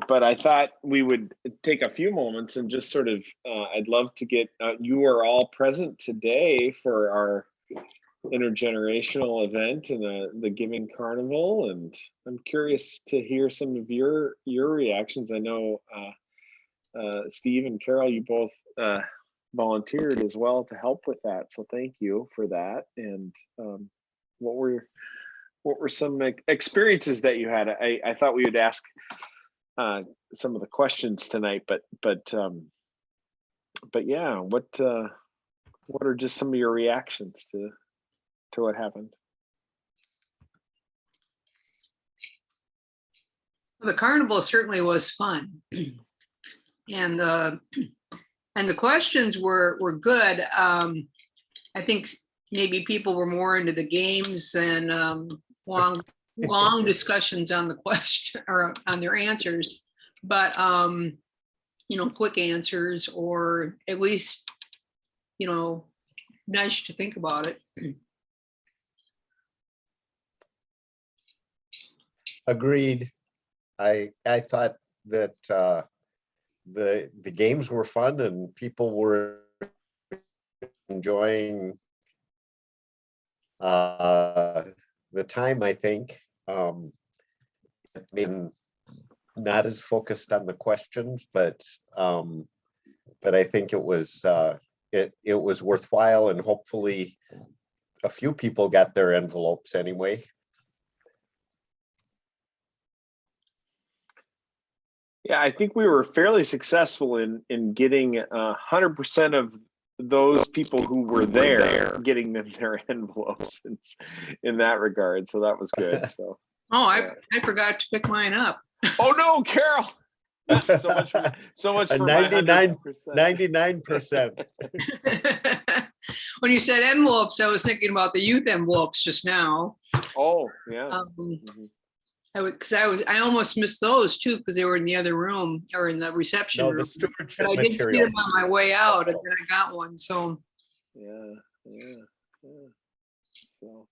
But I thought we would take a few moments and just sort of, I'd love to get, you are all present today for our intergenerational event and the Giving Carnival. And I'm curious to hear some of your reactions. I know Steve and Carol, you both volunteered as well to help with that. So thank you for that. And what were some experiences that you had? I thought we would ask some of the questions tonight, but yeah, what are just some of your reactions to what happened? The carnival certainly was fun, and the questions were good. I think maybe people were more into the games and long discussions on the question or on their answers, but quick answers, or at least nice to think about it. Agreed. I thought that the games were fun and people were enjoying the time. I think maybe not as focused on the questions, but I think it was worthwhile, and hopefully a few people got their envelopes anyway. Yeah, I think we were fairly successful in getting 100% of those people who were there getting them their envelopes in that regard. So that was good. So. Oh, I forgot to pick mine up. Oh no, Carol! So much for 99%. When you said envelopes, I was thinking about the youth envelopes just now. Oh yeah. I almost missed those too because they were in the other room or in the reception room. The stewardship but I did see them on my way out, and then I got one. So yeah. So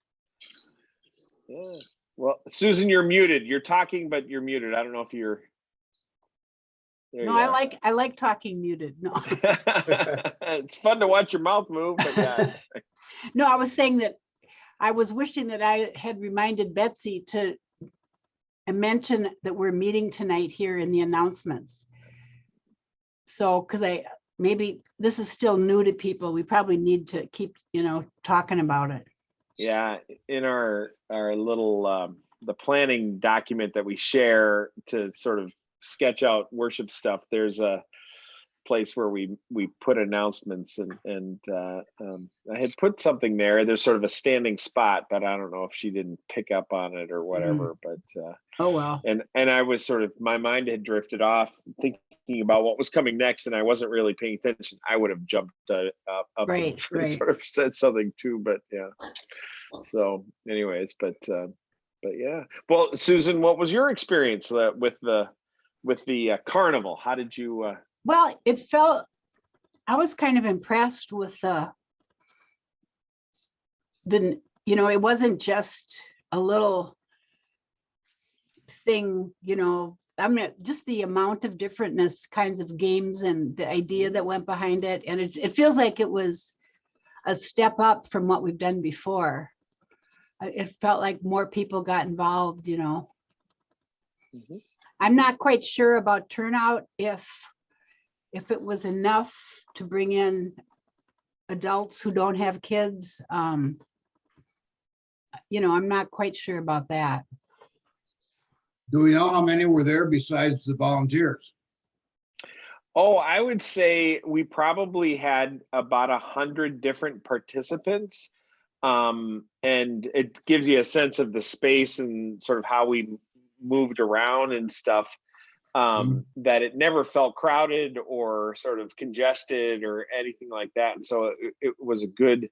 yeah. Well, Susan, you're muted. You're talking, but you're muted. I don't know if you're. No, I like talking muted. No. It's fun to watch your mouth move, but yeah. No, I was saying that I was wishing that I had reminded Betsy to mention that we're meeting tonight here in the announcements. So, because maybe this is still new to people, we probably need to keep, talking about it. Yeah, in our little the planning document that we share to sort of sketch out worship stuff, there's a place where we put announcements, and I had put something there. There's sort of a standing spot, but I don't know if she didn't pick up on it or whatever. But oh well. And I was sort of, my mind had drifted off thinking about what was coming next, and I wasn't really paying attention. I would have jumped up right. Sort of said something too, but yeah. So anyways, but yeah. Well, Susan, what was your experience with the carnival? How did you? Well, I was kind of impressed with it wasn't just a little thing, I mean, just the amount of differentness kinds of games and the idea that went behind it. And it feels like it was a step up from what we've done before. It felt like more people got involved, Mm-hmm. I'm not quite sure about turnout, if it was enough to bring in adults who don't have kids. I'm not quite sure about that. Do we know how many were there besides the volunteers? Oh, I would say we probably had about 100 different participants. And it gives you a sense of the space and sort of how we moved around and stuff, that it never felt crowded or sort of congested or anything like that. And so it was a good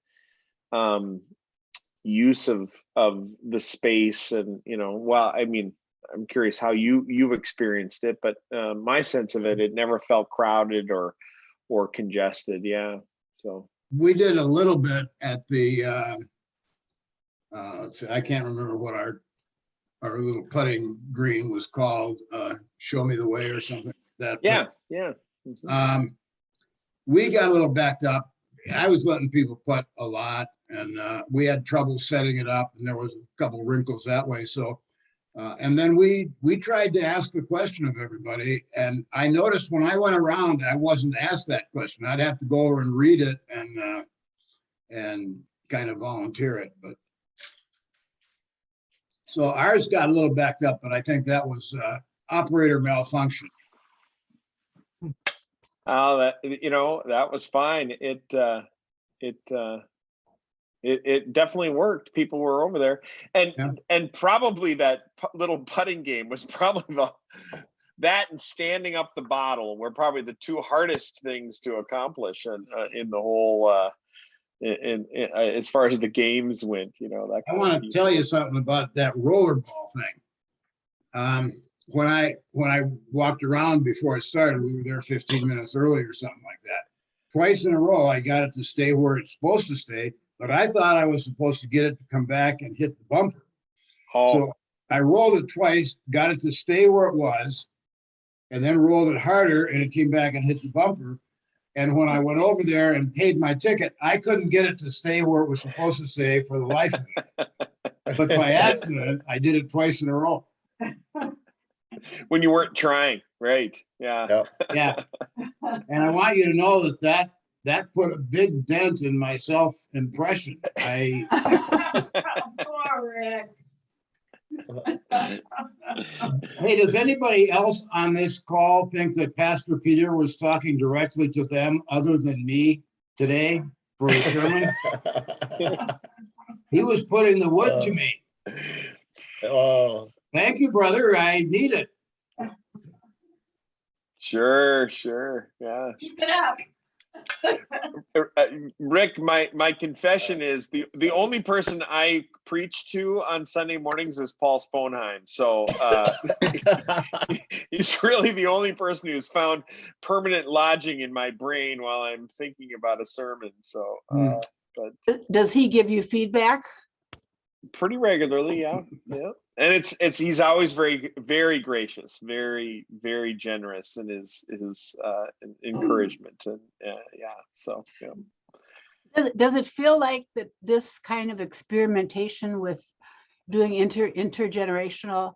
use of the space. And, well, I mean, I'm curious how you've experienced it, but my sense of it never felt crowded or congested. Yeah. So we did a little bit at the I can't remember what our little putting green was called, show me the way or something like that. Yeah, yeah. Mhm. But, we got a little backed up. I was letting people putt a lot, and we had trouble setting it up, and there was a couple wrinkles that way. So, and then we tried to ask the question of everybody, and I noticed when I went around, I wasn't asked that question. I'd have to go over and read it and kind of volunteer it. But so ours got a little backed up, but I think that was operator malfunction. Oh, that that was fine. It definitely worked. People were over there, and probably that little putting game was probably that and standing up the bottle were probably the two hardest things to accomplish in the whole as far as the games went. That. I want to tell you something about that rollerball thing. When I walked around before it started, we were there 15 minutes early or something like that. Twice in a row, I got it to stay where it's supposed to stay, but I thought I was supposed to get it to come back and hit the bumper. Oh. So I rolled it twice, got it to stay where it was, and then rolled it harder, and it came back and hit the bumper. And when I went over there and paid my ticket, I couldn't get it to stay where it was supposed to stay for the life of it. But by accident, I did it twice in a row. When you weren't trying, right? Yeah. Yep. Yeah. And I want you to know that put a big dent in my self-impression. Hey, does anybody else on this call think that Pastor Peter was talking directly to them other than me today for his sermon? He was putting the wood to me. Oh, Thank you, brother. I need it. Sure, yeah. Keep it up. Rick, my confession is the only person I preach to on Sunday mornings is Paul Sponheim. So he's really the only person who's found permanent lodging in my brain while I'm thinking about a sermon. So, but Does he give you feedback? pretty regularly, yeah. And it's he's always very, very gracious, very, very generous in his encouragement, and so yeah. Does it feel like that this kind of experimentation with doing intergenerational,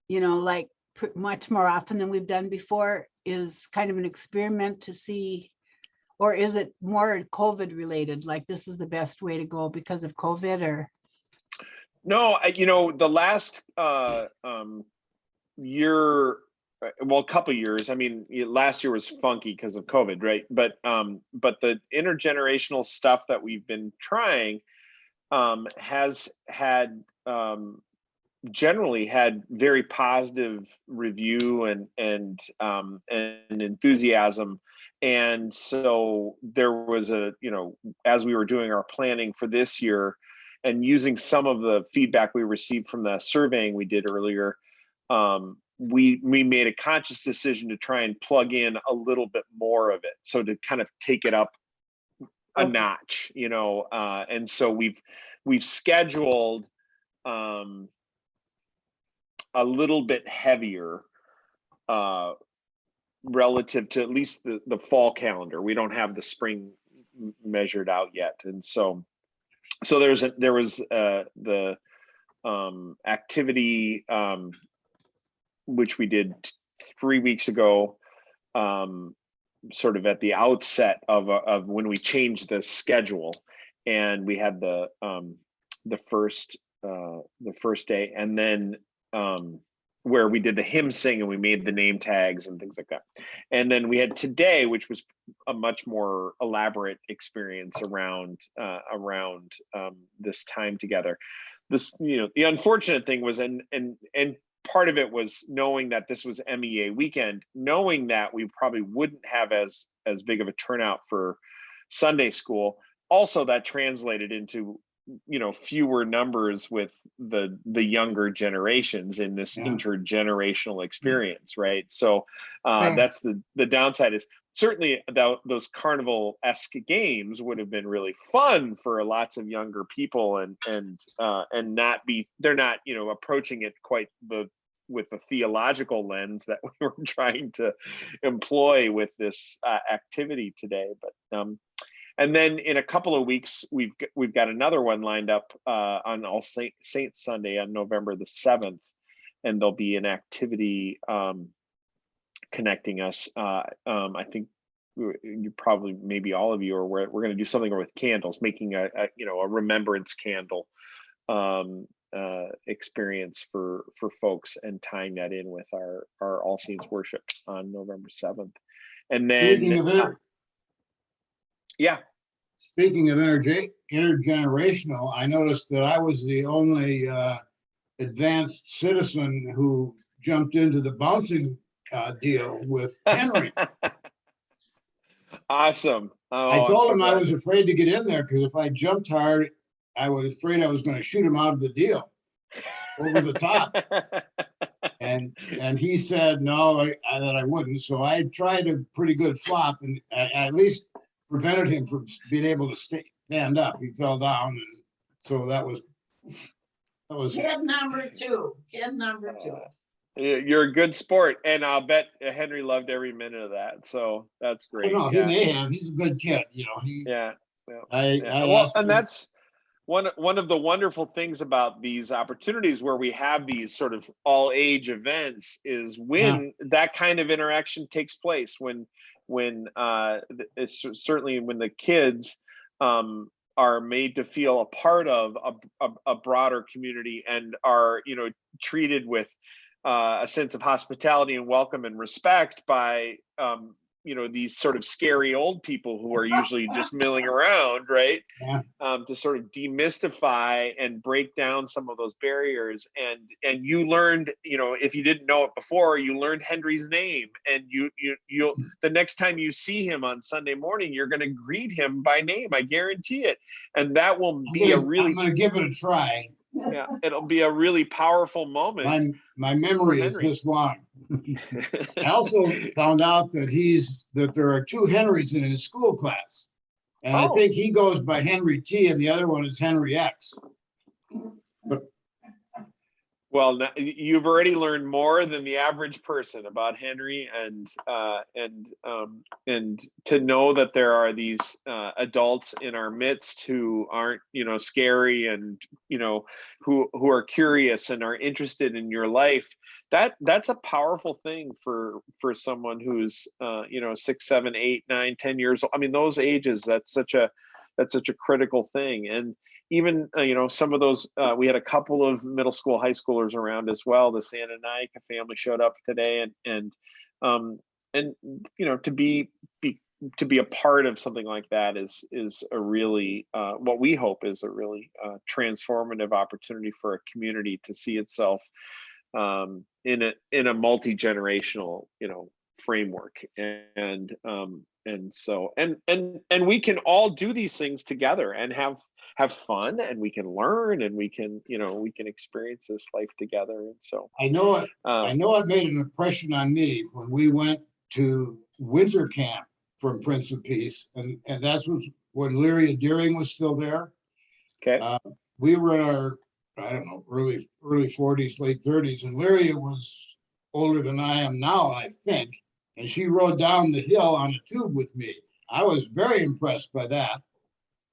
like much more often than we've done before, is kind of an experiment to see, or is it more COVID related? Like this is the best way to go because of COVID, or? No, the last year, well, a couple years. I mean, last year was funky because of COVID, right? But the intergenerational stuff that we've been trying has had generally had very positive review and enthusiasm. And so there was as we were doing our planning for this year, and using some of the feedback we received from the surveying we did earlier, we made a conscious decision to try and plug in a little bit more of it. So to kind of take it up a notch, and so we've scheduled a little bit heavier relative to at least the fall calendar. We don't have the spring measured out yet. And so there was the activity which we did 3 weeks ago, sort of at the outset of when we changed the schedule, and we had the first day, and then where we did the hymn sing and we made the name tags and things like that. And then we had today, which was a much more elaborate experience around this time together. This, the unfortunate thing was, and part of it was knowing that this was MEA weekend, knowing that we probably wouldn't have as big of a turnout for Sunday school. Also, that translated into fewer numbers with the younger generations in this intergenerational experience, right? So that's the downside. Is certainly those carnival-esque games would have been really fun for lots of younger people, and not be, they're not approaching it quite the with a theological lens that we were trying to employ with this activity today. But and then in a couple of weeks, we've got another one lined up on All Saints Sunday on November the 7th, and there'll be an activity connecting us. I think you probably, maybe all of you are aware, we're going to do something with candles, making a remembrance candle experience for folks, and tying that in with our All Saints worship on November 7th. And then Speaking of intergenerational, I noticed that I was the only advanced citizen who jumped into the bouncing deal with Henry. Awesome. I told him I was afraid to get in there because if I jumped hard, I was afraid I was going to shoot him out of the deal over the top. And he said no, that I wouldn't. So I tried a pretty good flop, and I at least prevented him from being able to stand up. He fell down, and so that was kid number two. You're a good sport, and I'll bet Henry loved every minute of that. So that's great. No, he may have. He's a good kid, you know. Well, and that's one of the wonderful things about these opportunities where we have these sort of all age events is when that kind of interaction takes place, when it's certainly when the kids are made to feel a part of a broader community, and are, treated with a sense of hospitality and welcome and respect by these sort of scary old people who are usually just milling around, right? To sort of demystify and break down some of those barriers. And you learned, if you didn't know it before, you learned Henry's name, and you'll the next time you see him on Sunday morning, you're going to greet him by name. I guarantee it. And that will be I'm going to give it a try. Yeah, it'll be a really powerful moment. My memory is this long. I also found out that there are two Henrys in his school class. And I think he goes by Henry T and the other one is Henry X. Well, you've already learned more than the average person about Henry, and to know that there are these adults in our midst who aren't, scary, and who are curious and are interested in your life. That's a powerful thing for someone who's 6, 7, 8, 9, 10 years old. I mean, those ages. That's such a critical thing. And even some of those, we had a couple of middle school, high schoolers around as well. The Santa Monica family showed up today, and to be a part of something like that is a really what we hope is a really transformative opportunity for a community to see itself in a multi-generational framework, and so we can all do these things together and have fun, and we can learn, and we can experience this life together. And so I know it made an impression on me when we went to winter camp from Prince of Peace, and that's when Lyria Deering was still there. Okay. We were in our, I don't know, early 40s, late 30s, and Lyria was older than I am now, I think, and she rode down the hill on a tube with me. I was very impressed by that.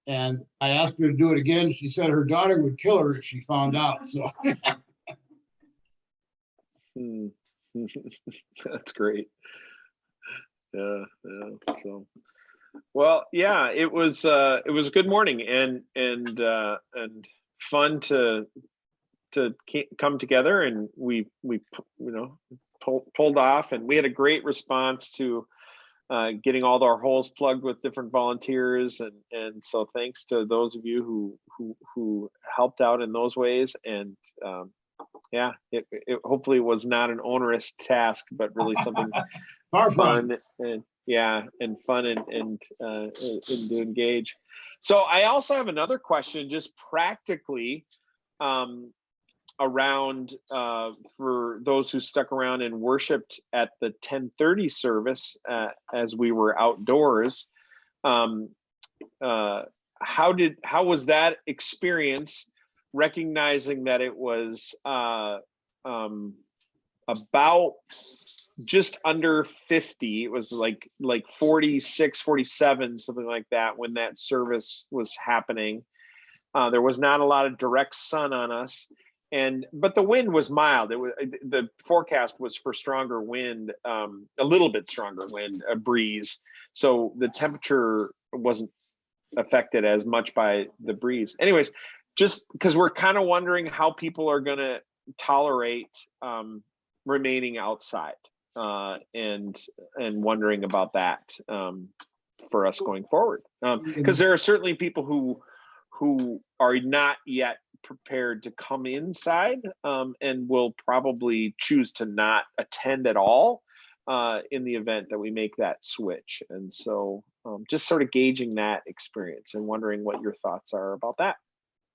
And I asked her to do it again. She said her daughter would kill her if she found out. So that's great. Yeah. So, well, yeah, it was a good morning, and fun to come together, and we pulled off, and we had a great response to getting all our holes plugged with different volunteers, and so thanks to those of you who helped out in those ways. And it hopefully was not an onerous task, but really something fun and fun and to engage. So I also have another question, just practically, around for those who stuck around and worshiped at the 10:30 service as we were outdoors. How was that experience, recognizing that it was about just under 50. It was like 46, 47, something like that when that service was happening. There was not a lot of direct sun on us, but the wind was mild. The forecast was for stronger wind, a little bit stronger wind, a breeze. So the temperature wasn't affected as much by the breeze. Anyways, just because we're kind of wondering how people are going to tolerate remaining outside, and wondering about that for us going forward, because there are certainly people who are not yet prepared to come inside, and will probably choose to not attend at all in the event that we make that switch. And so just sort of gauging that experience and wondering what your thoughts are about that.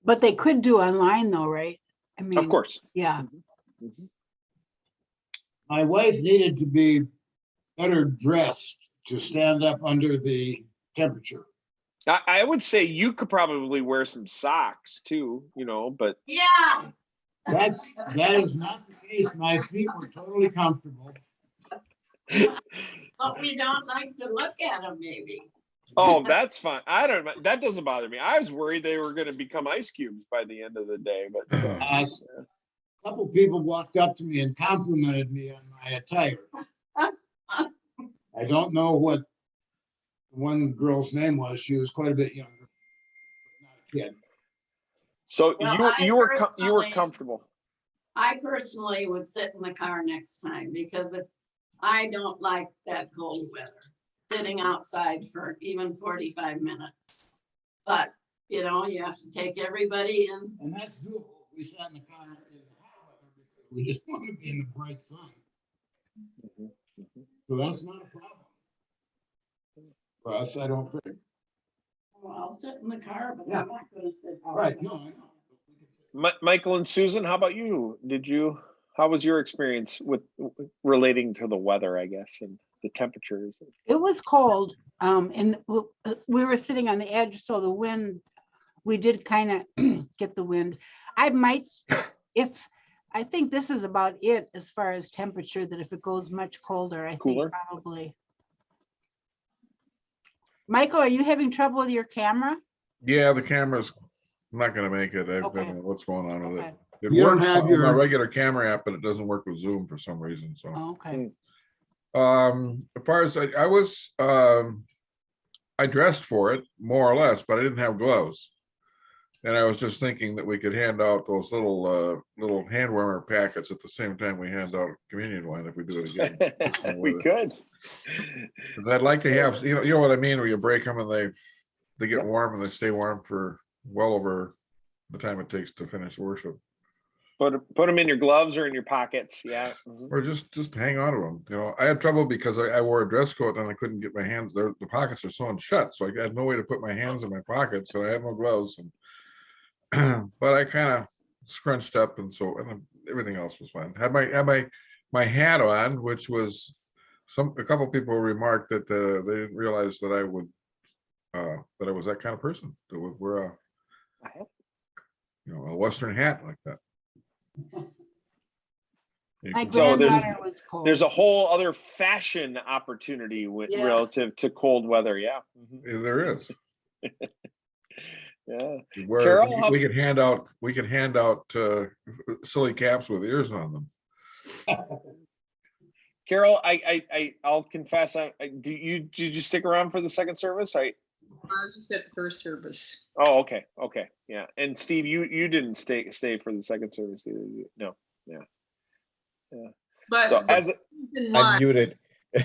But they could do online though, right? I mean, Of course. yeah. Mhm. My wife needed to be better dressed to stand up under the temperature. I would say you could probably wear some socks too, but Yeah. That is not the case. My feet were totally comfortable. But we don't like to look at them, maybe. oh, that's fine. That doesn't bother me. I was worried they were going to become ice cubes by the end of the day, but A couple people walked up to me and complimented me on my attire. I don't know what one girl's name was. She was quite a bit younger, but not a kid. so Well, you were personally- comfortable. I personally would sit in the car next time because I don't like that cold weather, sitting outside for even 45 minutes. But, you have to take everybody in. And that's doable. We sat in the car in the hot weather because we just want to be in the bright sun. Mhm, mhm. So that's not a problem. For us, I don't think. Well, I'll sit in the car, but Yeah. I'm not gonna sit. Right, no, I know. Michael and Susan, how about you? How was your experience with relating to the weather, I guess, and the temperatures? It was cold, and we were sitting on the edge, so the wind, we did kind of get the wind. I think this is about it as far as temperature, that if it goes much colder, I Cooler? think probably. Michael, are you having trouble with your camera? Yeah, the camera's not gonna make it. I Okay. don't know what's going on with Okay. it. It You don't works have on your- my regular camera app, but it doesn't work with Zoom for some reason, so. Oh, okay. As far as I was, I dressed for it more or less, but I didn't have gloves. And I was just thinking that we could hand out those little hand warmer packets at the same time we hand out communion wine if we do it again. We could. 'Cause I'd like to have, you know what I mean, where you break them and they get Yep. warm and they stay warm for well over the time it takes to finish worship. Put them in your gloves or in your pockets. Yeah. Mhm. Or just hang on to them. I had trouble because I wore a dress coat and I couldn't get my hands there. The pockets are sewn shut, so I had no way to put my hands in my pockets. So I had no gloves, and but I kind of scrunched up, and everything else was fine. Had my hat on, which was a couple people remarked that they didn't realize that I would that I was that kind of person that would wear a Western hat like that. My So granddaughter was cold. there's a whole other fashion opportunity Yeah. relative to cold weather. Yeah. Mhm. Yeah, there is. Yeah. Where Carol, how- we could hand out silly caps with ears on them. Carol, I'll confess. Did you stick around for the second service? I was just at the first service. Oh, okay. Yeah. And Steve, you didn't stay for the second service either. No. Yeah. But So the as reason I'm why muted.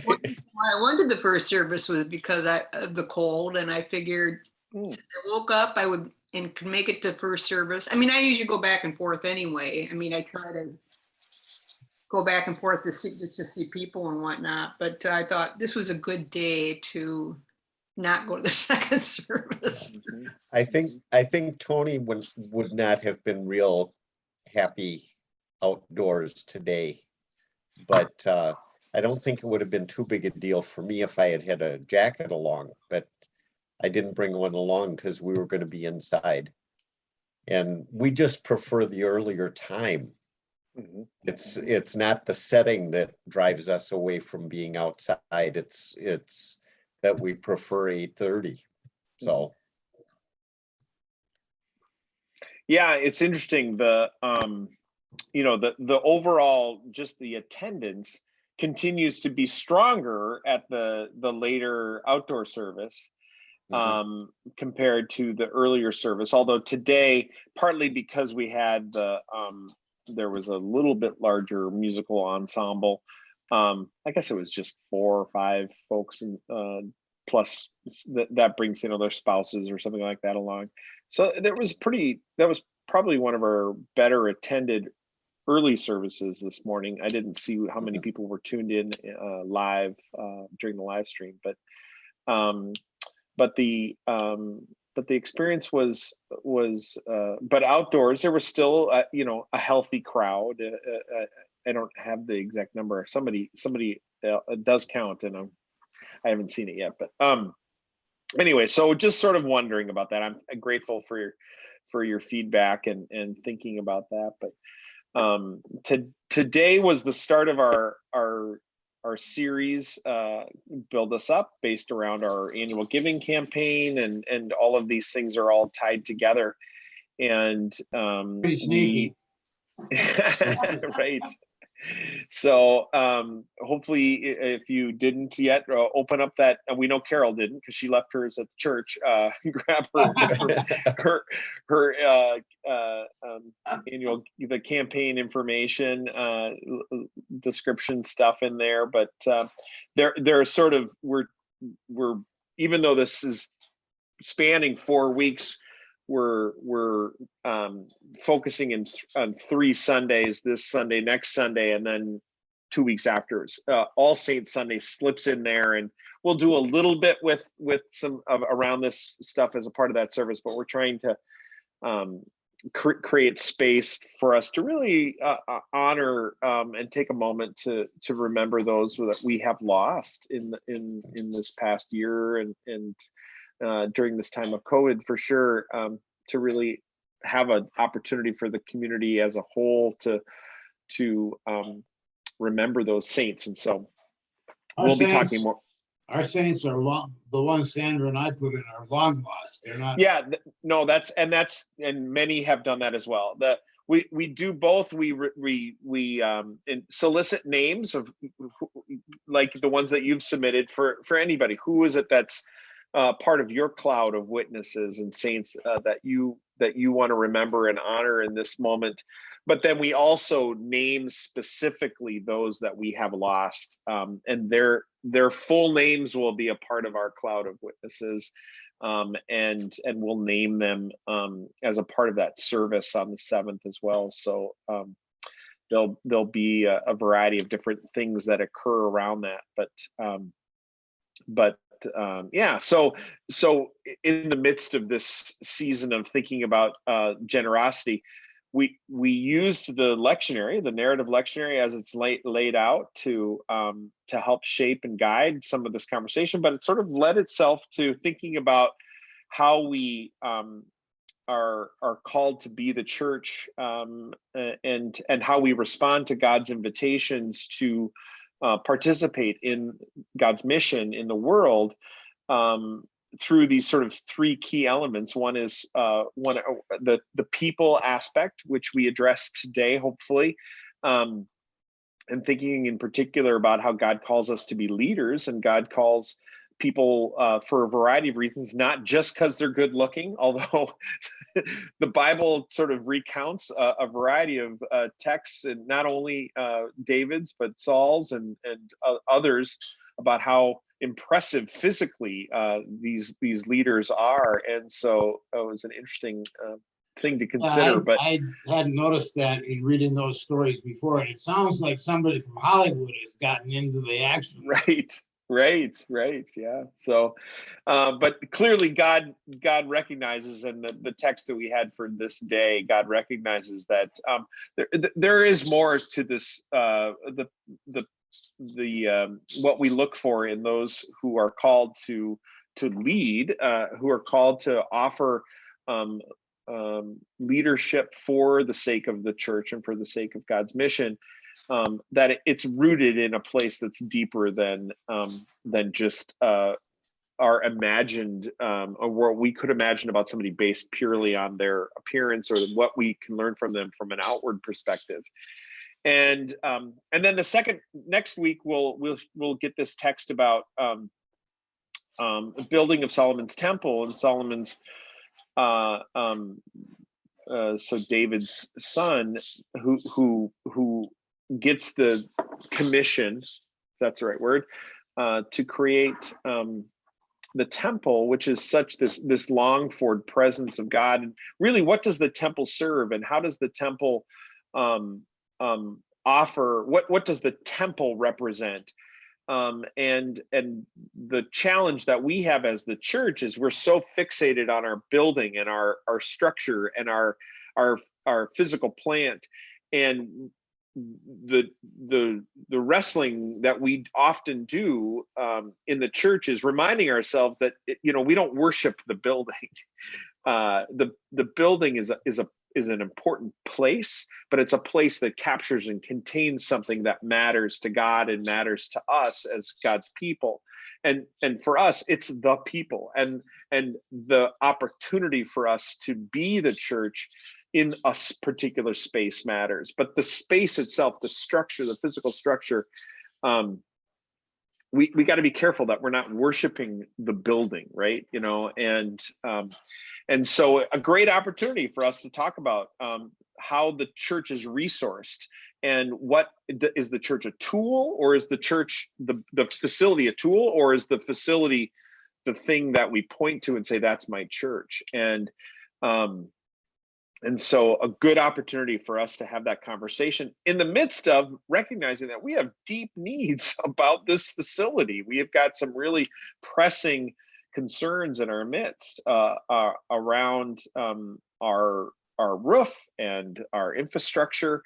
why I wanted the first service was because of the cold, and I figured since I woke up, I would and could make it to first service. I mean, I usually go back and forth anyway. I mean, I try to go back and forth just to see people and whatnot. But I thought this was a good day to not go to the second service. I think Tony would not have been real happy outdoors today. But I don't think it would have been too big a deal for me if I had a jacket along, but I didn't bring one along because we were going to be inside. And we just prefer the earlier time Mhm. It's not the setting that drives us away from being outside. It's that we prefer 8:30. So Yeah, it's interesting. The the overall, just the attendance continues to be stronger at the later outdoor service compared to the earlier service. Although today, partly because we had there was a little bit larger musical ensemble. I guess it was just 4 or 5 folks, and plus that brings their spouses or something like that along. So that was probably one of our better attended early services this morning. I didn't see how many people were tuned in live during the live stream, um, but the experience was but outdoors there was still a healthy crowd. I don't have the exact number. Somebody does count, and I haven't seen it yet, but anyway, so just sort of wondering about that. I'm grateful for your feedback and thinking about that. But today was the start of our series, Build Us Up, based around our annual giving campaign, and all of these things are all tied together. And Pretty sneaky. right. So hopefully, if you didn't yet, open up that. We know Carol didn't, because she left hers at the church. Grab her annual the campaign information, description stuff in there. But they're sort of we're even though this is spanning 4 weeks, we're focusing on 3 Sundays, this Sunday, next Sunday, and then 2 weeks after. All Saints Sunday slips in there, and we'll do a little bit with some around this stuff as a part of that service, but we're trying to create space for us to really honor and take a moment to remember those that we have lost in this past year, and during this time of COVID, for sure, to really have an opportunity for the community as a whole to remember those saints. And so we'll be talking more. Our saints are the ones Sandra and I put in are long lost. They're not. Yeah, no, and many have done that as well. We do both. We solicit names of like the ones that you've submitted for anybody. Who is it that's part of your cloud of witnesses and saints that you want to remember and honor in this moment? But then we also name specifically those that we have lost, and their full names will be a part of our cloud of witnesses, and we'll name them as a part of that service on the 7th as well. So there'll be a variety of different things that occur around that, but yeah, so in the midst of this season of thinking about generosity, we used the lectionary, the narrative lectionary as it's laid out to help shape and guide some of this conversation, but it sort of led itself to thinking about how we are called to be the church, and how we respond to God's invitations to participate in God's mission in the world, through these sort of 3 key elements. One is the people aspect, which we address today, hopefully, and thinking in particular about how God calls us to be leaders, and God calls people for a variety of reasons, not just because they're good looking, although the Bible sort of recounts a variety of texts, and not only David's, but Saul's and others, about how impressive physically these leaders are. And so it was an interesting thing to consider. But I hadn't noticed that in reading those stories before, and it sounds like somebody from Hollywood has gotten into the action. Right. Yeah. So, but clearly God recognizes, in the text that we had for this day, God recognizes that there is more to this, what we look for in those who are called to lead, who are called to offer leadership for the sake of the church and for the sake of God's mission, that it's rooted in a place that's deeper than just our imagined, or what we could imagine about somebody based purely on their appearance or what we can learn from them from an outward perspective. And then the next week we'll get this text about building of Solomon's temple and Solomon's so David's son who gets the commission, if that's the right word, to create the temple, which is such this longed for presence of God. And really, what does the temple serve, and how does the temple offer? What does the temple represent? And the challenge that we have as the church is we're so fixated on our building and our structure and our physical plant, and the wrestling that we often do in the church is reminding ourselves that we don't worship the building. The building is an important place, but it's a place that captures and contains something that matters to God and matters to us as God's people. And for us, it's the people, and the opportunity for us to be the church in a particular space matters. But the space itself, the structure, the physical structure, we got to be careful that we're not worshiping the building, right? And so a great opportunity for us to talk about how the church is resourced, and what is the church a tool, or is the church the facility a tool, or is the facility the thing that we point to and say that's my church? And so a good opportunity for us to have that conversation in the midst of recognizing that we have deep needs about this facility. We have got some really pressing concerns in our midst around our roof and our infrastructure,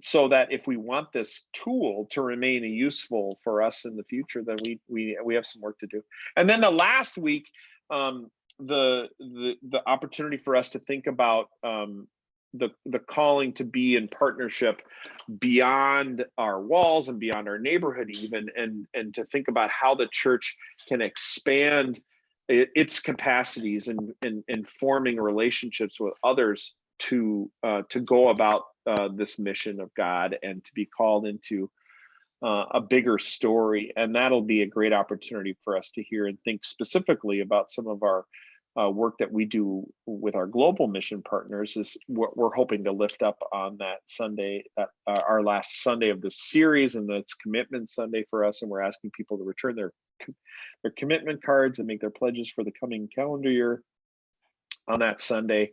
so that if we want this tool to remain useful for us in the future, then we have some work to do. And then the last week, the opportunity for us to think about the calling to be in partnership beyond our walls and beyond our neighborhood even, and to think about how the church can expand its capacities in forming relationships with others to go about this mission of God and to be called into a bigger story. And that'll be a great opportunity for us to hear and think specifically about some of our work that we do with our global mission partners, is what we're hoping to lift up on that Sunday, our last Sunday of this series, and that's Commitment Sunday for us. And we're asking people to return their commitment cards and make their pledges for the coming calendar year on that Sunday.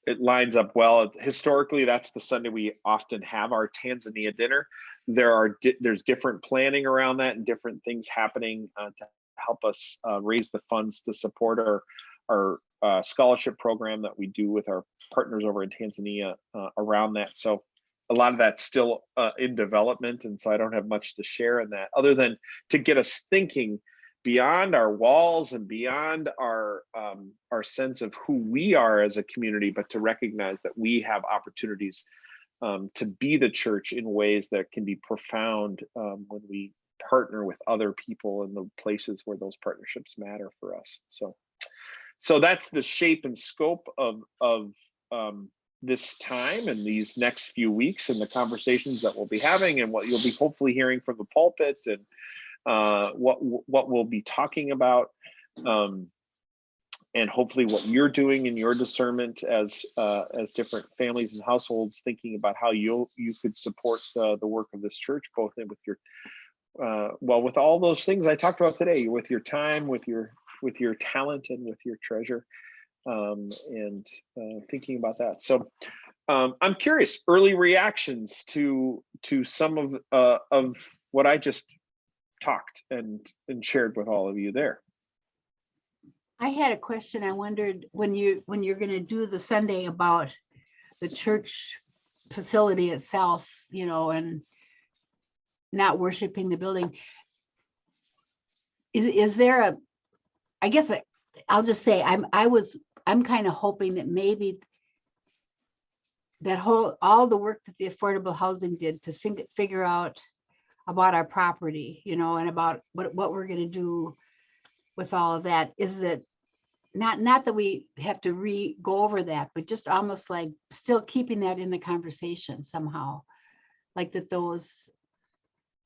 It lines up well. Historically, that's the Sunday we often have our Tanzania dinner. There's different planning around that and different things happening to help us raise the funds to support our scholarship program that we do with our partners over in Tanzania around that. So a lot of that's still in development, and so I don't have much to share in that, other than to get us thinking beyond our walls and beyond our sense of who we are as a community, but to recognize that we have opportunities to be the church in ways that can be profound when we partner with other people in the places where those partnerships matter for us. So that's the shape and scope of this time and these next few weeks, and the conversations that we'll be having, and what you'll be hopefully hearing from the pulpit, and what we'll be talking about, and hopefully what you're doing in your discernment as different families and households, thinking about how you could support the work of this church, both with your with all those things I talked about today, with your time, with your talent, and with your treasure, and thinking about that. So I'm curious, early reactions to some of what I just talked and shared with all of you there. I had a question. I wondered when you're going to do the Sunday about the church facility itself, and not worshiping the building. Is there I guess I'll just say I was I'm kind of hoping that maybe that all the work that the affordable housing did to figure out about our property, you know, and about what we're going to do with all of that, is that not that we have to go over that, but just almost like still keeping that in the conversation somehow. Like that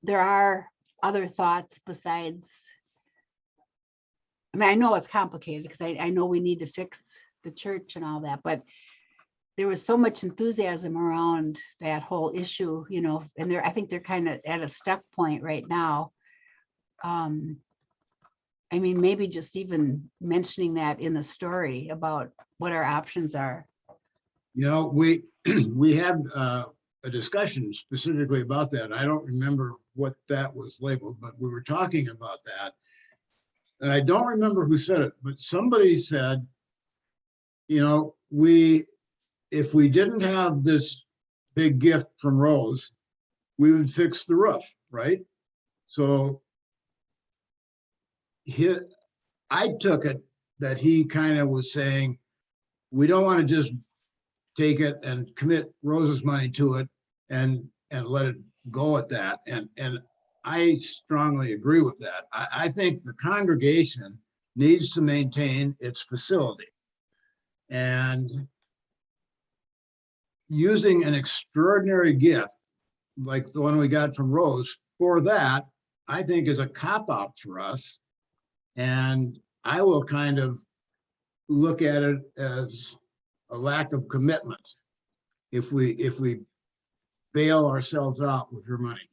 there are other thoughts besides, I mean, I know it's complicated because I know we need to fix the church and all that, but there was so much enthusiasm around that whole issue, you know, and I think they're kind of at a stuck point right now. I mean, maybe just even mentioning that in the story about what our options are. You know, we had a discussion specifically about that. I don't remember what that was labeled, but we were talking about that. And I don't remember who said it, but somebody said, you know, if we didn't have this big gift from Rose, we would fix the roof, right? So I took it that he kind of was saying, we don't want to just take it and commit Rose's money to it and let it go at that. And I strongly agree with that. I think the congregation needs to maintain its facility. And using an extraordinary gift like the one we got from Rose for that, I think is a cop-out for us. And I will kind of look at it as a lack of commitment if we bail ourselves out with her money.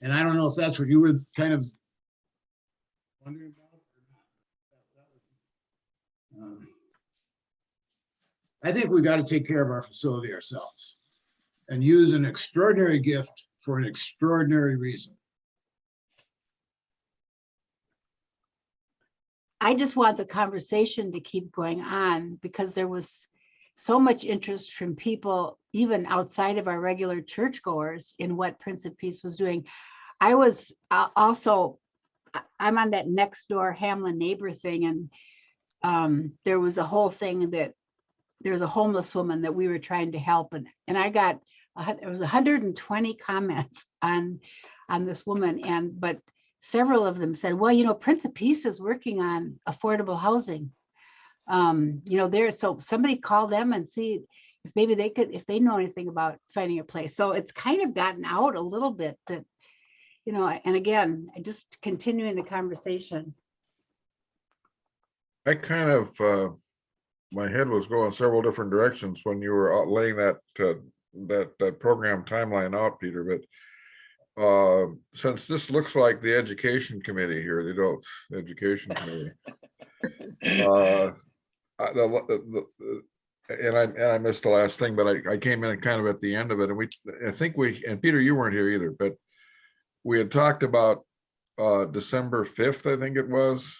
And I don't know if that's what you were kind of wondering about. I think we got to take care of our facility ourselves and use an extraordinary gift for an extraordinary reason. I just want the conversation to keep going on because there was so much interest from people, even outside of our regular churchgoers, in what Prince of Peace was doing. I was also, I'm on that next door Hamlin neighbor thing, and there was a whole thing that there's a homeless woman that we were trying to help, and I got, it was 120 comments on this woman, but several of them said, well, you know, Prince of Peace is working on affordable housing. You know, so somebody call them and see if maybe they could, if they know anything about finding a place. So it's kind of gotten out a little bit that, you know, and again, just continuing the conversation. I kind of, my head was going several different directions when you were laying that program timeline out, Peter, but since this looks like the education committee here, the adult education committee, and I missed the last thing, but I came in kind of at the end of it, and I think and Peter, you weren't here either, but we had talked about December 5th, I think it was,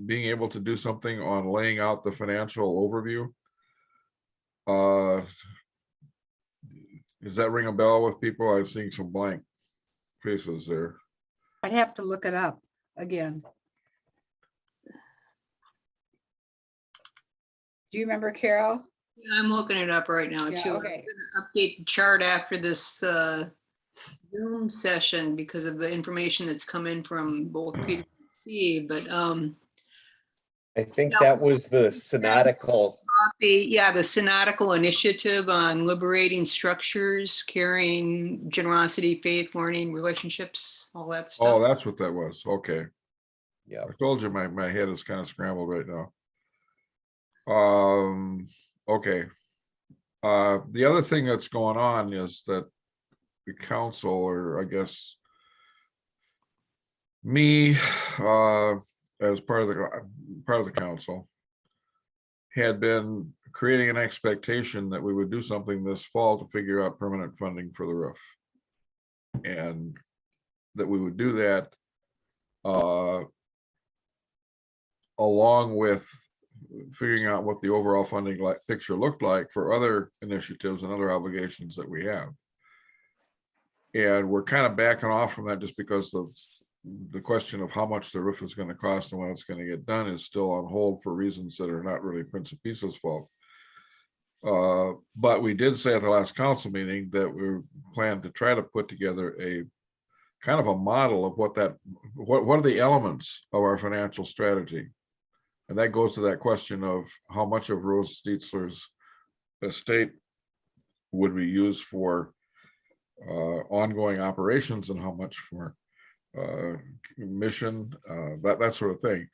being able to do something on laying out the financial overview. Does that ring a bell with people? I'm seeing some blank faces there. I'd have to look it up again. Do you remember, Carol? Yeah, I'm looking it up right now Yeah, too. okay. I'm gonna update the chart after this Zoom session because of the information that's come in from both Peter and Steve, but I think that was the synodical. the synodical initiative on liberating structures, caring, generosity, faith, learning, relationships, all that stuff. Oh, that's what that was. Okay. Yeah. I told you my head is kind of scrambled right now. Okay. The other thing that's going on is that the council, or I guess me, as part of the council, had been creating an expectation that we would do something this fall to figure out permanent funding for the roof, and that we would do that along with figuring out what the overall funding picture looked like for other initiatives and other obligations that we have. And we're kind of backing off from that just because of the question of how much the roof is going to cost and when it's going to get done is still on hold for reasons that are not really Prince of Pisa's fault. But we did say at the last council meeting that we plan to try to put together a kind of a model of what are the elements of our financial strategy. And that goes to that question of how much of Rose Dietzler's estate would we use for ongoing operations and how much for mission, that sort of thing.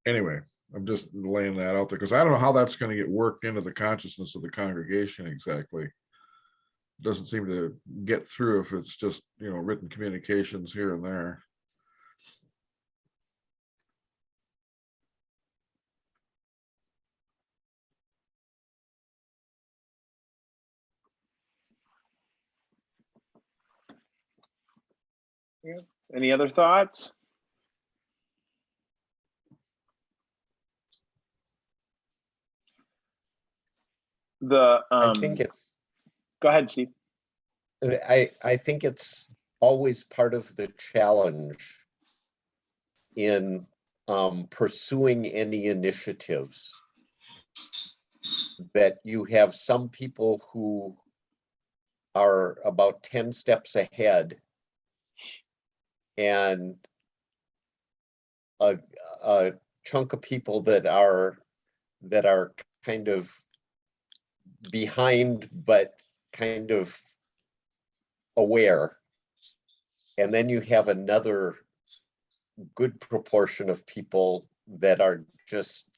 Anyway, I'm just laying that out there because I don't know how that's going to get worked into the consciousness of the congregation exactly. It doesn't seem to get through if it's just, written communications here and there. Any other thoughts? I think it's, Go ahead, Steve. I think it's always part of the challenge in pursuing any initiatives that you have some people who are about 10 steps ahead and a chunk of people that are kind of behind but kind of aware, and then you have another good proportion of people that are just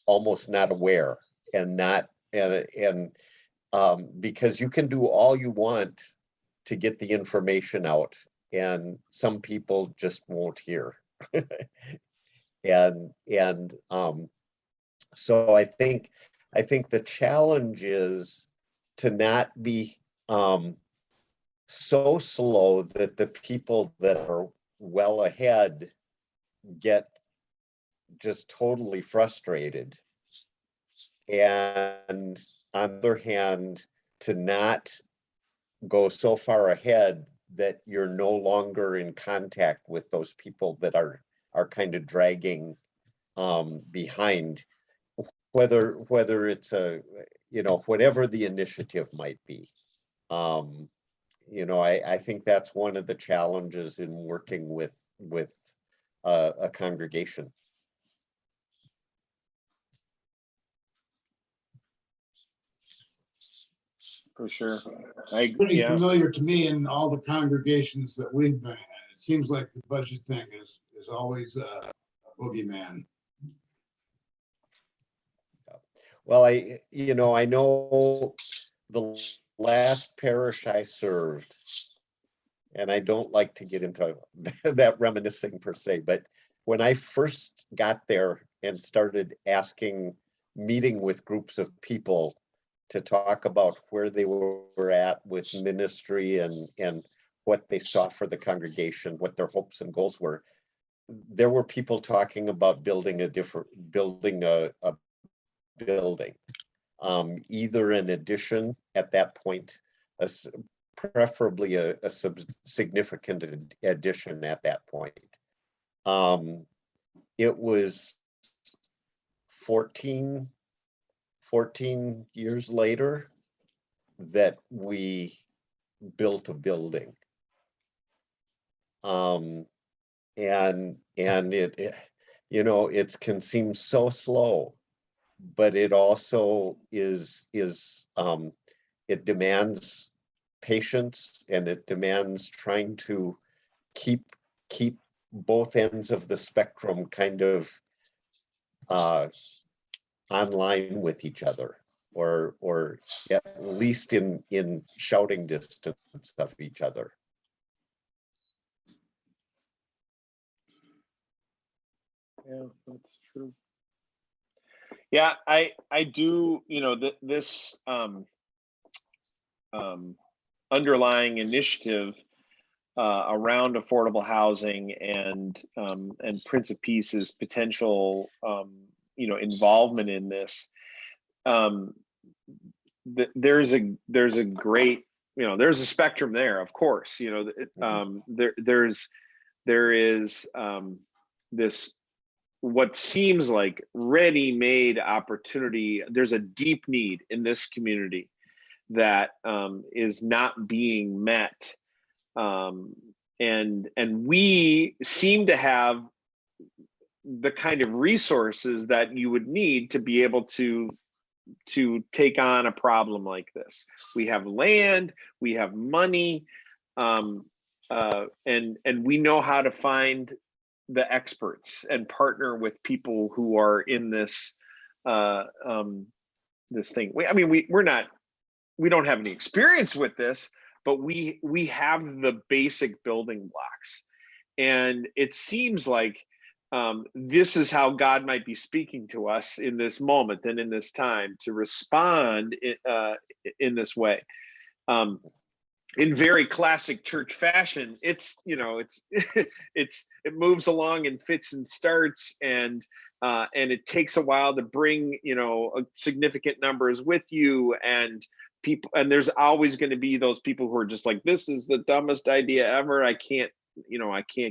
almost not aware and not because you can do all you want to get the information out and some people just won't hear. and so I think the challenge is to not be so slow that the people that are well ahead get just totally frustrated. And on the other hand, to not go so far ahead that you're no longer in contact with those people that are kind of dragging behind, whether it's whatever the initiative might be. I think that's one of the challenges in working with a congregation. For sure. Pretty familiar to me in all the congregations that we've been in. It seems like the budget thing is always a boogeyman. Well, I know the last parish I served, and I don't like to get into that reminiscing per se, but when I first got there and started meeting with groups of people to talk about where they were at with ministry and what they saw for the congregation, what their hopes and goals were, there were people talking about building a building, either an addition at that point, preferably a significant addition at that point. It was 14 years later that we built a building. And it can seem so slow, but it also is it demands patience, and it demands trying to keep both ends of the spectrum kind of online with each other, or at least in shouting distance of each other. Yeah, that's true. Yeah, I do, this underlying initiative around affordable housing and Prince of Peace's potential involvement in this. There's a great there's a spectrum there, of course. There is this what seems like ready-made opportunity. There's a deep need in this community that is not being met, and we seem to have the kind of resources that you would need to be able to take on a problem like this. We have land, we have money, and we know how to find the experts and partner with people who are in this this thing. We don't have any experience with this, but we have the basic building blocks, and it seems like this is how God might be speaking to us in this moment and in this time to respond in this way. In very classic church fashion, it moves along in fits and starts, and it takes a while to bring significant numbers with you, and people, and there's always going to be those people who are just like, this is the dumbest idea ever. I can't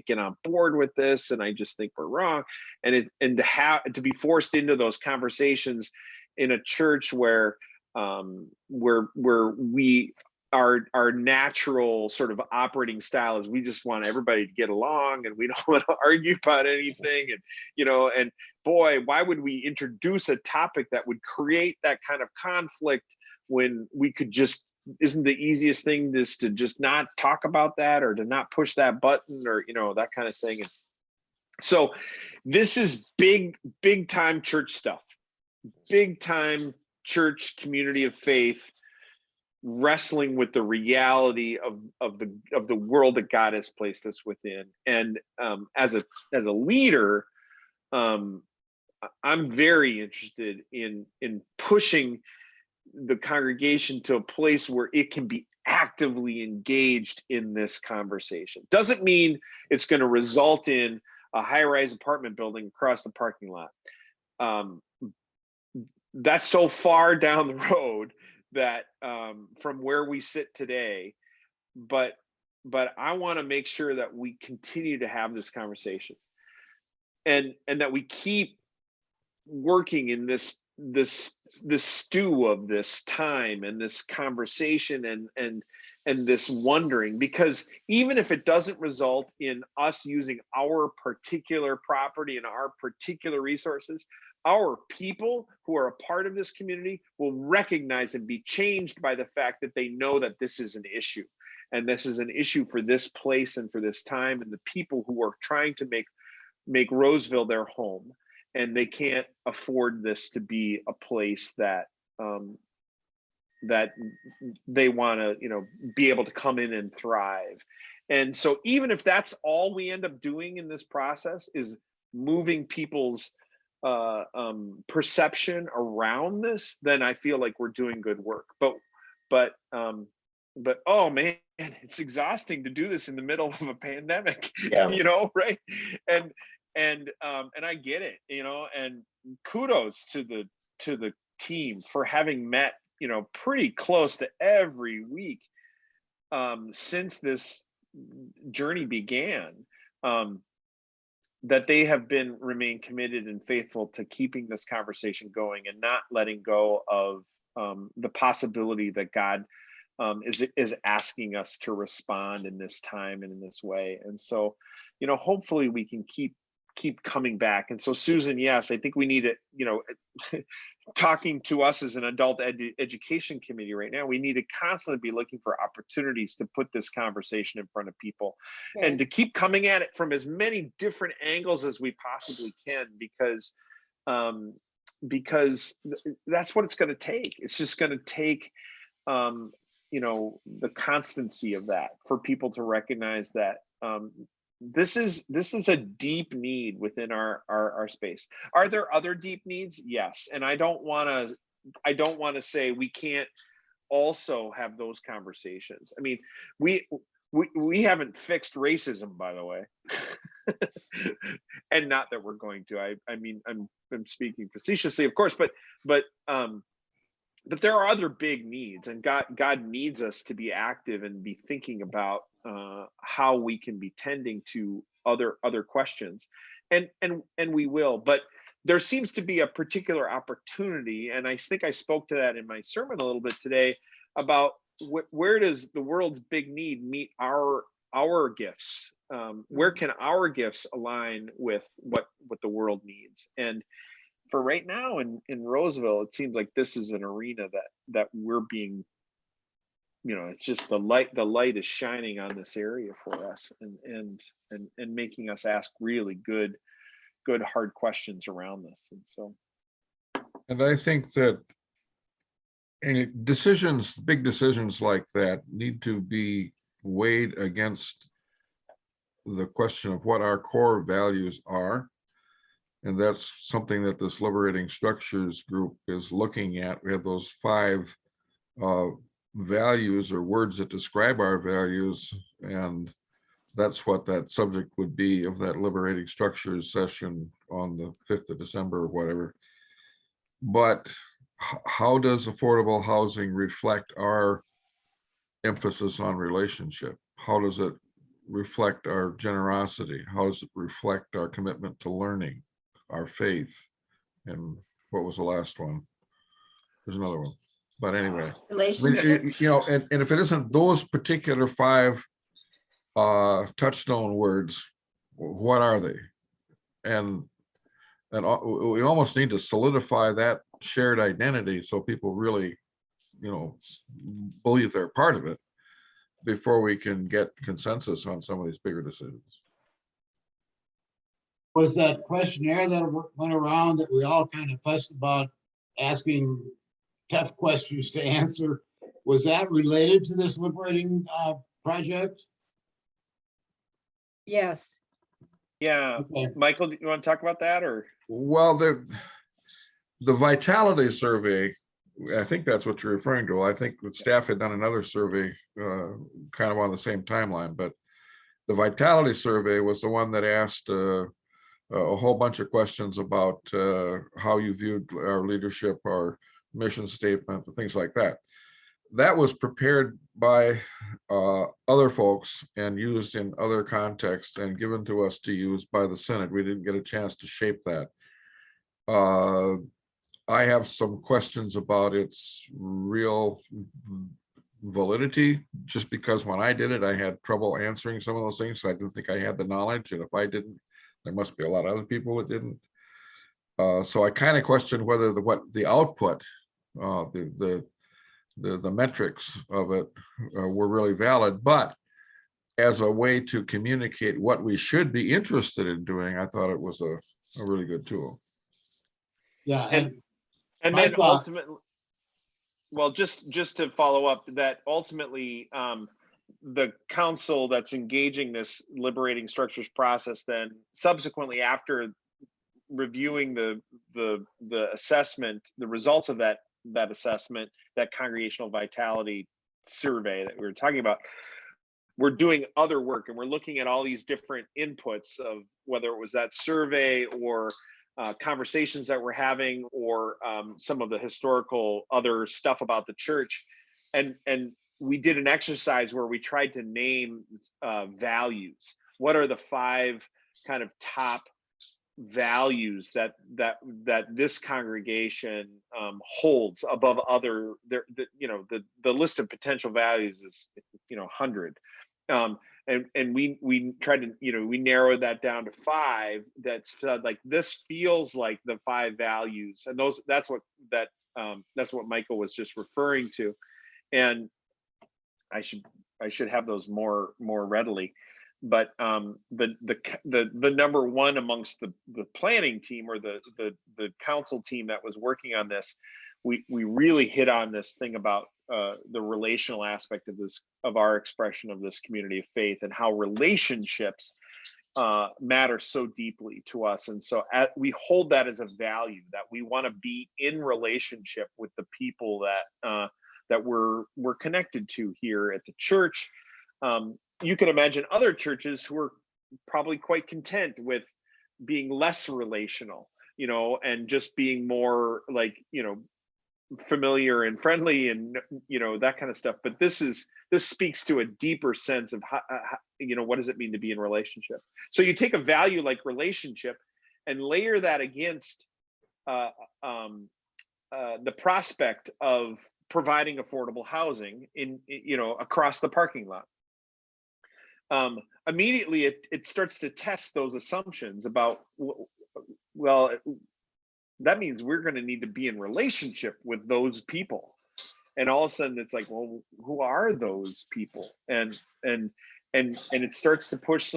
get on board with this, and I just think we're wrong. And to be forced into those conversations in a church where we our natural sort of operating style is we just want everybody to get along, and we don't want to argue about anything, and boy, why would we introduce a topic that would create that kind of conflict when we could just, isn't the easiest thing just to just not talk about that, or to not push that button, or that kind of thing. And so this is big time church stuff, big time church community of faith, wrestling with the reality of the world that God has placed us within. And as a leader, I'm very interested in pushing the congregation to a place where it can be actively engaged in this conversation. Doesn't mean it's going to result in a high-rise apartment building across the parking lot. That's so far down the road that from where we sit today, but I want to make sure that we continue to have this conversation, and that we keep working in this stew of this time and this conversation and this wondering, because even if it doesn't result in us using our particular property and our particular resources, our people who are a part of this community will recognize and be changed by the fact that they know that this is an issue, and this is an issue for this place and for this time, and the people who are trying to make Roseville their home, and they can't afford this to be a place that that they want to be able to come in and thrive. And so even if that's all we end up doing in this process is moving people's perception around this, then I feel like we're doing good work. But oh man, it's exhausting to do this in the middle of a pandemic. Yeah. Right? And I get it, and kudos to the team for having met pretty close to every week since this journey began, that they have remain committed and faithful to keeping this conversation going and not letting go of the possibility that God is asking us to respond in this time and in this way. And so, hopefully we can keep coming back. And so, Susan, yes, I think we need it, talking to us as an adult education committee right now, we need to constantly be looking for opportunities to put this conversation in front of people, and to keep coming at it from as many different angles as we possibly can, because that's what it's going to take. It's just going to take the constancy of that for people to recognize that this is a deep need within our space. Are there other deep needs? Yes. And I don't want to say we can't also have those conversations. I mean, we haven't fixed racism, by the way. And not that we're going to. I mean, I'm speaking facetiously, of course, but but there are other big needs, and God needs us to be active and be thinking about how we can be tending to other questions, and we will. But there seems to be a particular opportunity, and I think I spoke to that in my sermon a little bit today about where does the world's big need meet our gifts? Where can our gifts align with what the world needs? And for right now in Roseville, it seems like this is an arena that we're being, it's just the light is shining on this area for us, and making us ask really good hard questions around this. And so, And I think that any big decisions like that need to be weighed against the question of what our core values are. And that's something that this Liberating Structures group is looking at. We have those 5 values or words that describe our values, and that's what that subject would be of that Liberating Structures session on the 5th of December or whatever. But how does affordable housing reflect our emphasis on relationship? How does it reflect our generosity? How does it reflect our commitment to learning, our faith? And what was the last one? There's another one. But anyway, Relationships. and if it isn't those particular 5 touchstone words, what are they? And we almost need to solidify that shared identity so people really, believe they're part of it before we can get consensus on some of these bigger decisions. Was that questionnaire that went around that we all kind of fussed about asking tough questions to answer, was that related to this liberating project? Yes. yeah. Okay. Michael, do you want to talk about that, or? Well, the vitality survey, I think that's what you're referring to. I think the staff had done another survey kind of on the same timeline, but the vitality survey was the one that asked a whole bunch of questions about how you viewed our leadership, our mission statement, things like that. That was prepared by other folks and used in other contexts and given to us to use by the Synod. We didn't get a chance to shape that. I have some questions about its real validity, just because when I did it, I had trouble answering some of those things. So I didn't think I had the knowledge, and if I didn't, there must be a lot of other people that didn't. So I kind of questioned whether what the output, the metrics of it were really valid. But as a way to communicate what we should be interested in doing, I thought it was a really good tool. Yeah, And my then thought- ultimately, well, just to follow up, that ultimately the council that's engaging this liberating structures process, then subsequently, after reviewing the assessment, the results of that assessment, that congregational vitality survey that we were talking about, we're doing other work, and we're looking at all these different inputs of whether it was that survey or conversations that we're having, or some of the historical other stuff about the church, and we did an exercise where we tried to name values. What are the 5 kind of top values that this congregation holds above other? The list of potential values is 100. And we tried to, we narrowed that down to 5 that said, like, this feels like the 5 values, and that's what Michael was just referring to. And I should have those more readily, but the number one amongst the planning team, or the council team that was working on this, we really hit on this thing about the relational aspect of our expression of this community of faith, and how relationships matter so deeply to us. And so we hold that as a value, that we want to be in relationship with the people that we're connected to here at the church. You can imagine other churches who are probably quite content with being less relational, and just being more like, familiar and friendly and, that kind of stuff. But this speaks to a deeper sense of how, what does it mean to be in relationship? So you take a value like relationship and layer that against the prospect of providing affordable housing across the parking lot. Immediately it starts to test those assumptions about, well, that means we're going to need to be in relationship with those people. And all of a sudden it's like, well, who are those people? And it starts to push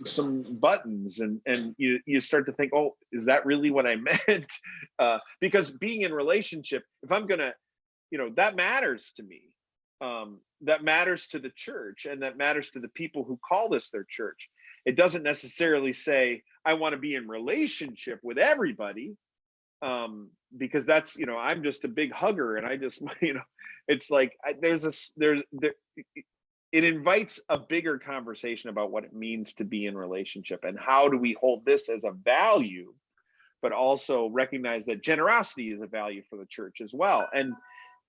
some buttons, and you start to think, oh, is that really what I meant? Because being in relationship, if I'm gonna, that matters to me. That matters to the church, and that matters to the people who call this their church. It doesn't necessarily say I want to be in relationship with everybody, because that's, I'm just a big hugger, and I just, it's like it invites a bigger conversation about what it means to be in relationship, and how do we hold this as a value, but also recognize that generosity is a value for the church as well.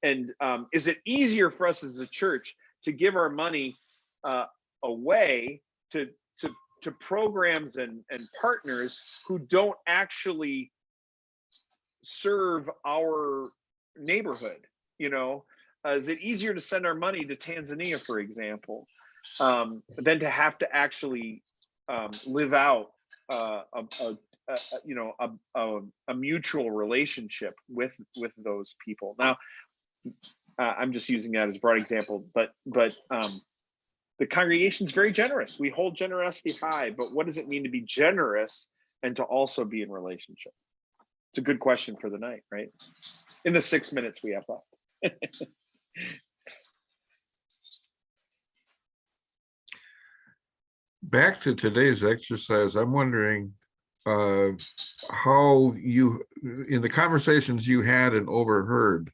And is it easier for us as a church to give our money away to programs and partners who don't actually serve our neighborhood? Is it easier to send our money to Tanzania, for example, than to have to actually live out a mutual relationship with those people? Now, I'm just using that as a broad example, but the congregation is very generous. We hold generosity high, but what does it mean to be generous and to also be in relationship? It's a good question for the night, right? In the 6 minutes we have left. Back to today's exercise, I'm wondering how you, in the conversations you had and overheard,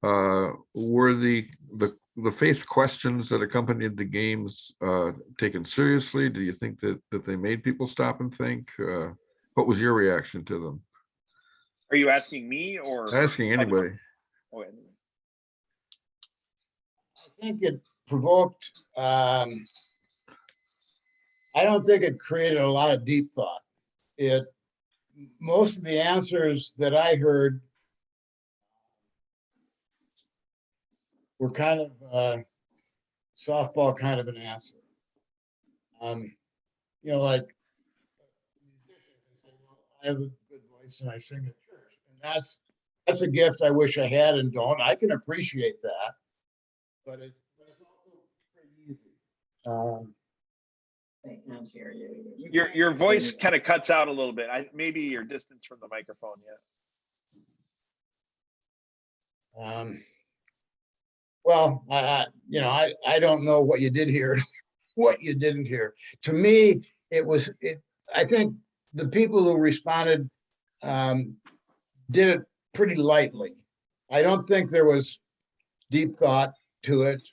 were the faith questions that accompanied the games taken seriously? Do you think that they made people stop and think? What was your reaction to them? Are you asking me or Asking anybody? Oh, I think it provoked, I don't think it created a lot of deep thought. Most of the answers that I heard were kind of softball kind of an answer. Like, I have a good voice and I sing at church, and that's a gift I wish I had and don't. I can appreciate that, but it's also pretty easy. They can't hear you. your voice kind of cuts out a little bit. Maybe your distance from the microphone. Well, I don't know what you did hear, what you didn't hear. To me, I think the people who responded did it pretty lightly. I don't think there was deep thought to it.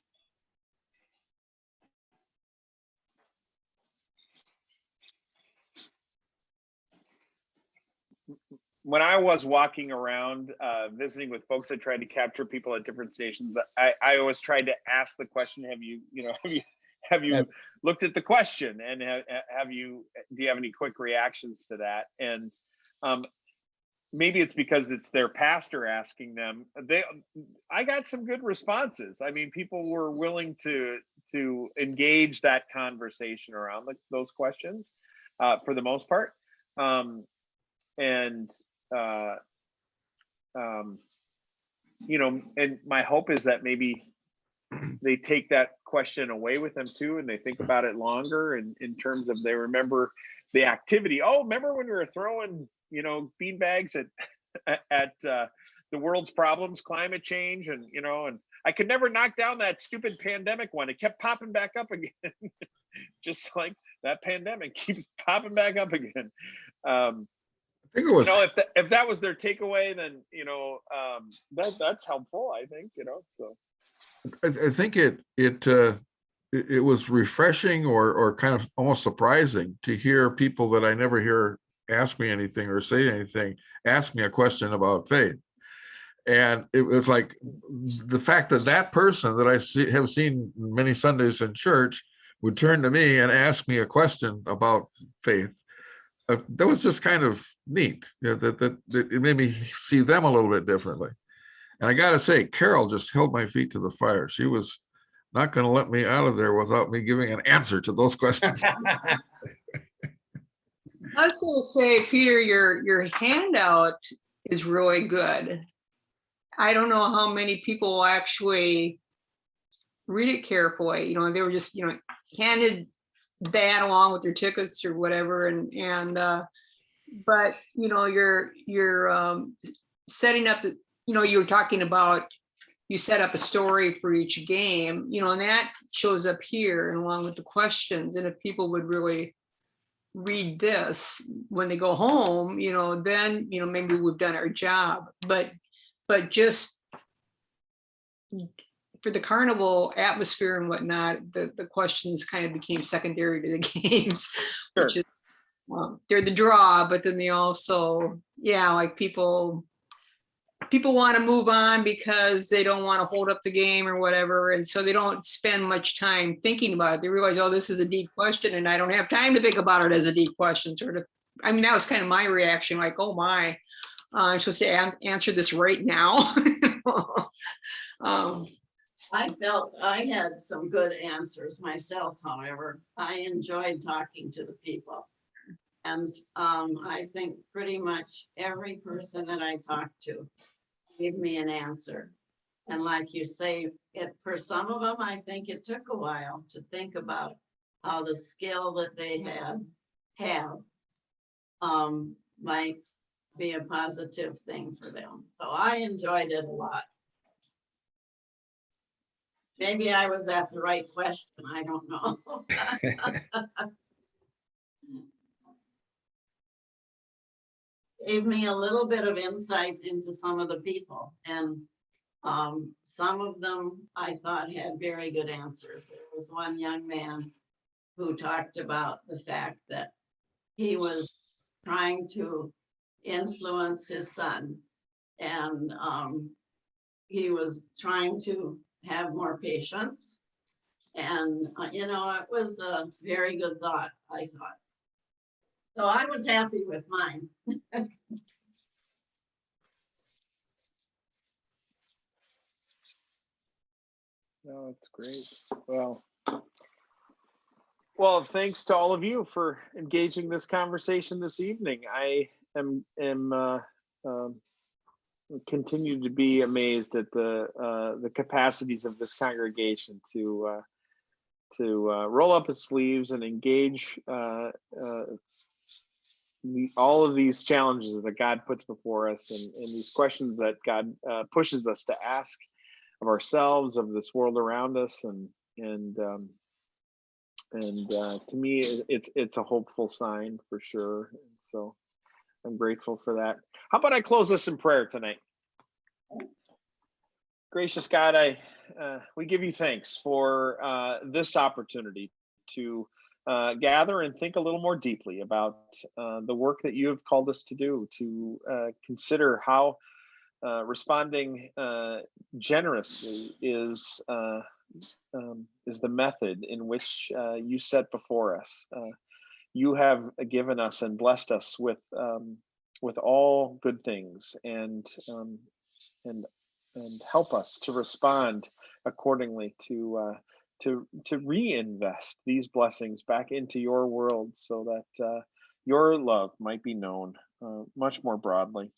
When I was walking around visiting with folks, I tried to capture people at different stations. I always tried to ask the question: have you looked at the question, and do you have any quick reactions to that? And maybe it's because it's their pastor asking them. I got some good responses. I mean, people were willing to engage that conversation around those questions for the most part. And my hope is that maybe they take that question away with them too, and they think about it longer, and in terms of they remember the activity. Oh, remember when we were throwing bean bags at the world's problems, climate change, and and I could never knock down that stupid pandemic one. It kept popping back up again. Just like that pandemic keeps popping back up again. I think it was, if that was their takeaway, then that's helpful. I think so. I think it was refreshing or kind of almost surprising to hear people that I never hear ask me anything or say anything, ask me a question about faith. And it was like the fact that that person that I have seen many Sundays in church would turn to me and ask me a question about faith. That was just kind of neat. That it made me see them a little bit differently. And I got to say, Carol just held my feet to the fire. She was not going to let me out of there without me giving an answer to those questions. I was going to say, Peter, your handout is really good. I don't know how many people will actually read it carefully. You know, they were just, you know, handed that along with their tickets or whatever. But you know, you're setting up, you know, you were talking about, you set up a story for each game, you know, and that shows up here and along with the questions. And if people would really read this when they go home, you know, then, you know, maybe we've done our job. But just for the carnival atmosphere and whatnot, the questions kind of became secondary to the games, Sure. which is, they're the draw, but then they also, yeah, like people want to move on because they don't want to hold up the game or whatever. And so they don't spend much time thinking about it. They realize, oh, this is a deep question and I don't have time to think about it as a deep question. Sort of, I mean, that was kind of my reaction, like, oh my, I'm supposed to answer this right now. I felt I had some good answers myself, however. I enjoyed talking to the people. And I think pretty much every person that I talked to gave me an answer. And like you say, for some of them, I think it took a while to think about how the skill that they have might be a positive thing for them. So I enjoyed it a lot. Maybe I was at the right question. I don't know. Gave me a little bit of insight into some of the people, and some of them I thought had very good answers. There was one young man who talked about the fact that he was trying to influence his son, and he was trying to have more patience. And, you know, it was a very good thought, I thought. So I was happy with mine. No, that's great. Well, thanks to all of you for engaging this conversation this evening. I am continue to be amazed at the capacities of this congregation to roll up its sleeves and engage all of these challenges that God puts before us, and these questions that God pushes us to ask of ourselves, of this world around us, and to me, it's a hopeful sign for sure. And so I'm grateful for that. How about I close this in prayer tonight? Gracious God, we give you thanks for this opportunity to gather and think a little more deeply about the work that you have called us to do, to consider how responding generously is the method in which you set before us. You have given us and blessed us with all good things, and help us to respond accordingly, to reinvest these blessings back into your world, so that your love might be known much more broadly.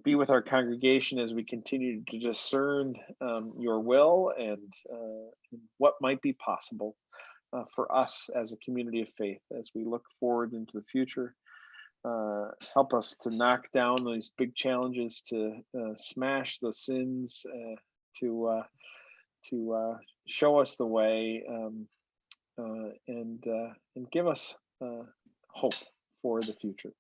Be with our congregation as we continue to discern your will and what might be possible for us as a community of faith as we look forward into the future. Help us to knock down these big challenges, to smash the sins, to show us the way, and give us hope for the future.